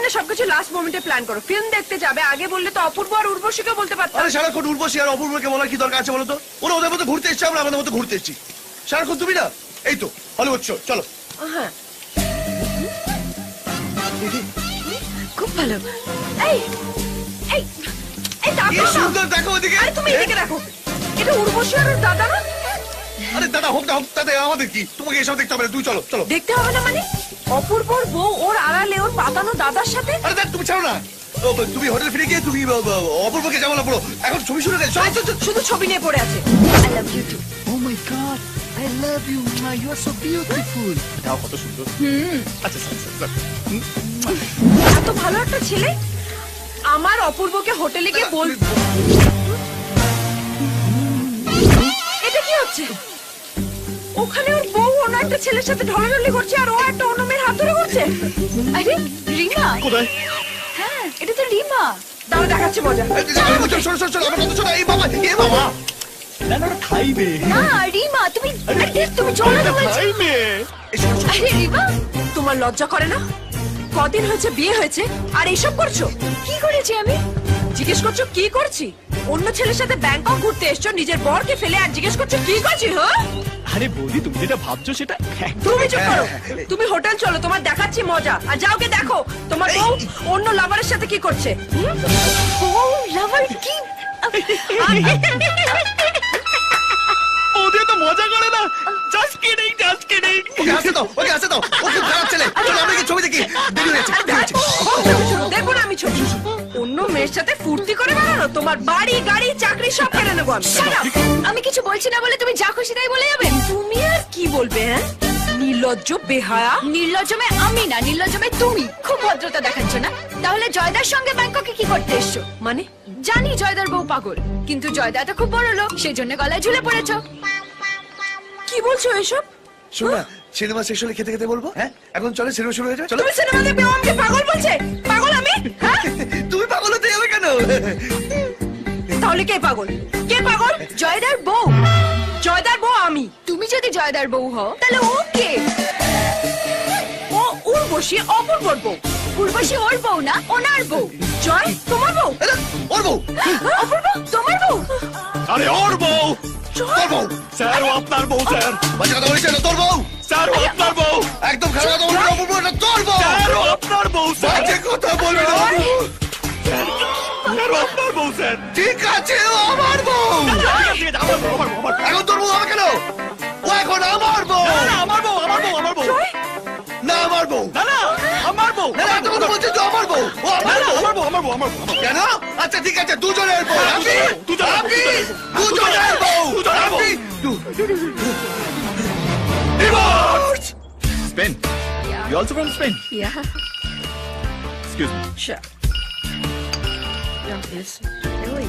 না সবকিছু লাস্ট মোমেন্টে প্ল্যান করো। ফিল্ম দেখতে যাবে, আগে বললে তো অপূর্ব আর উর্বশীকে বলতে পারতাম। আরে সারাক্ষণ উর্বশী আর অপূর্বকে বলার কি দরকার আছে বলো তো? ওরা ওদের মতো ঘুরতে এসছে, আমরা আমাদের মতো ঘুরতে এসছি। সারাক্ষণ তুমি না এই তো হলিউড শো, চলো। হ্যাঁ খুব ভালো। এই এই এই কি দেখো সুন্দর, দেখো ওদিকে। আরে তুমি এদিকে দেখো, এটা উর্বশী আর ওর দাদা না? আরে দাদা হোক না হোক, তাতে আমাদের কি? তোমাকে এসব দেখতে হবে না, তুই চলো চলো। দেখতে হবে না মানে? অপূর্বর বউ ওর আড়ালে ওর পাতানো দাদার সাথে। আরে দেখ, তুমি ছাড়ো না। তুমি হোটেল ফিরে গিয়ে তুমি অপূর্বকে যেমন পড়ো, এখন ছবি শুরু গেছে। শুধু ছবি নিয়ে পড়ে আছে। I love you too. Oh my God, I love you. You are so beautiful. দাও, কত সুন্দর। আচ্ছা আচ্ছা। এত ভালো একটা ছেলে আমার অপূর্বকে হোটেলে গিয়ে বল। এটা কি হচ্ছে? ওখানে ওর বউ অন্য একটা ছেলের সাথে ঢলাঢলি করছে আর ও একটা অন্য মেয়ের হাত ধরে করছে। আরে রিমা, কোথায়? হ্যাঁ এটা তো রিমা। দাঁড়া দেখাচ্ছে মজা। চলো চলো চলো, আমার কথা শোনো। এই বাবা, এ বাবা। না না, খাইবে। না রিমা, তুমি তুমি চলো না বলছি। খাইবে। আরে রিমা, তোমার লজ্জা করে না? কদিন হয়েছে বিয়ে হয়েছে আর এইসব করছো? কি করেছি আমি? জিজ্ঞেস করছো কি করছি? অন্য ছেলের সাথে ব্যাংকক ঘুরতে এসছো, নিজের বরকে ফেলে আর জিজ্ঞেস করছো কি করছি? হ্যাঁ আরে বৌদি, তুমি যেটা ভাবছো সেটা তুমি চুপ করো। তুমি হোটেল চলো, তোমার দেখাচ্ছি মজা। আর যাওকে দেখো তোমার বউ অন্য লাভারের সাথে কি করছে। ও লাভার কি? বৌদি তো মজা করে না। Just kidding, just kidding. Okay আসতে দাও, ওকে আসতে দাও। ও খুব খারাপ ছেলে। চলো আমরা কি ছবি দেখি? দেরি হয়েছে, দেরি হয়েছে। দেখো না আমি ছবি। অন্য মেয়ের সাথে ফুর্তি করে বেড়ানো, তোমার বাড়ি গাড়ি চাকরি সব কেড়ে নেবো আমি। আমি কিছু বলছি না বলে তুমি যা খুশি তাই বলে যাবে? তুমি আর কি বলবে? হ্যাঁ নির্লজ্জ বেহায়া। নির্লজ্জমে আমি না, নির্লজ্জমে তুমি। খুব ভদ্রতা দেখাচ্ছ না? তাহলে জয়দার সঙ্গে ব্যাংককে কি করতে এসছো? মানে জানি জয়দার বউ পাগল, কিন্তু জয়দা তো খুব বড় লোক, সেই জন্য গলায় ঝুলে পড়েছো। কি বলছো এসব? শোনো না, সিনেমা শেষ হলে খেতে খেতে বলবো। হ্যাঁ এখন চলে, সিনেমা শুরু হয়ে যাবে। চলো। তুমি সিনেমা দেখবে ও আমাকে পাগল বলছে? পাগল আমি? হ্যাঁ তুমি পাগল হতে যাবে কেন? তাহলে কে পাগল? কে পাগল? জয়দার বউ। জয়দার বউ আমি। তুমি যদি জয়দার বউ হও তাহলে ও কে? ও উর্বশী, অপূর্বর বউ। উর্বশী ওর বউ না, ওনার বউ। জয় তোমার বউ? আরে, ওর বউ। অপূর্ব তোমার বউ? আরে ওর বউ। তোর বউ। স্যার ও আপনার বউ স্যার। বাজে কথা বলিস না, তোর বউ। স্যার ও আপনার বউ। একদম খারাপ কথা বলবি না, অপূর্ব, এটা তোর বউ। স্যার ও আপনার বউ স্যার। বাজে কথা বলবি না। স্যার ও আপনার বউ স্যার। ঠিক আছে, ও আমার বউ। ঠিক আছে, আমার বউ, আমার বউ, আমার বউ। এখন তোর বউ হবে কেন? ও এখন আমার বউ। না, না, আমার বউ, আমার বউ, আমার বউ। না আমার বউ। না না, আমার বউ। না না, এত কথা বলছিস তো আমার বউ। ও না, আমার না, বউ। আমার বউ, আমার বউ, আমার বউ। কেন? আচ্ছা ঠিক আছে, দুজনের বউ। আপনি দুজনের বউ, আপনি দুজনের বউ। দুজনের বউ। দুজনের বউ। আপনি Divorce! Spain. You also from Spain? Yeah, Excuse me. sure. Yeah, yes. Really?